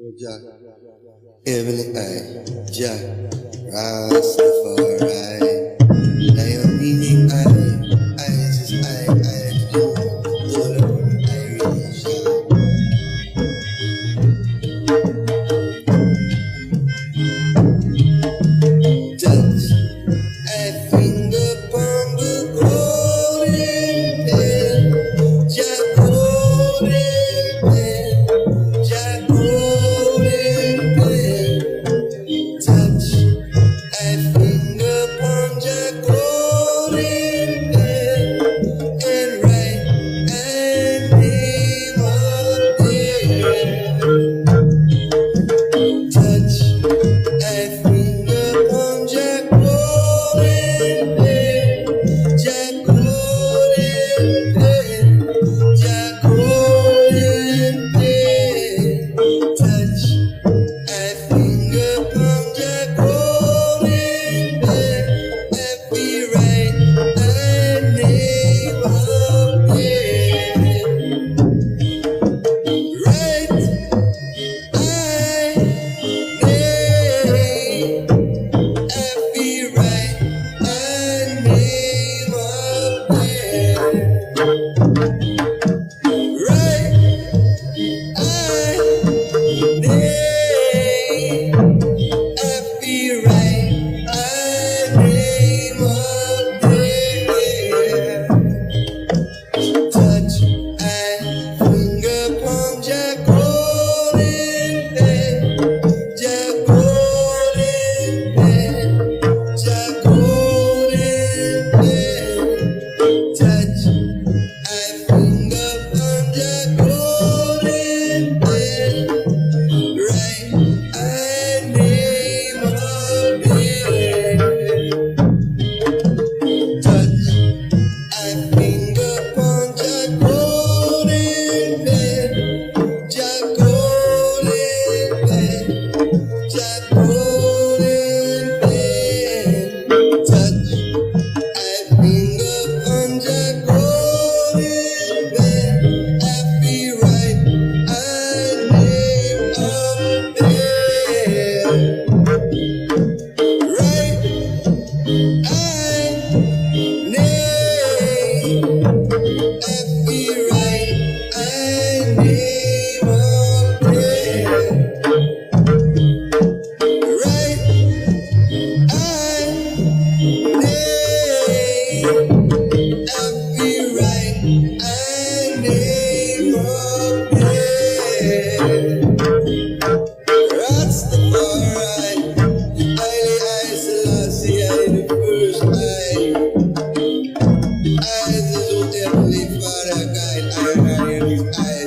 Jah, heavenly eye, Jah, Rastafari. Now your meaning eyes is eye to the Lord, I really shine. Touch, I finger upon the golden pen, Jah golden pen, Jah golden pen. Touch, I finger upon Jah golden pen, and write and name up there. Touch, I finger upon Jah golden pen, Jah golden pen, Jah golden pen. Touch, I finger upon Jah golden pen, happy right and name up there. Right, I name, happy right and name up there. Right, I name, happy right and name up there. Touch and finger upon Jah golden pen, Jah golden pen, Jah golden pen. Touch and finger upon Jah golden pen, write and name up there. Touch and finger upon Jah golden pen, Jah golden pen, Jah golden pen. Touch and finger upon Jah golden pen, happy right and name up there. Right and name, happy right and name up there. Right and name, happy right and name up there. Rastafari, Haile Selassie, I the first eye. Eyes is who Heavenly Father guide, I am his eye.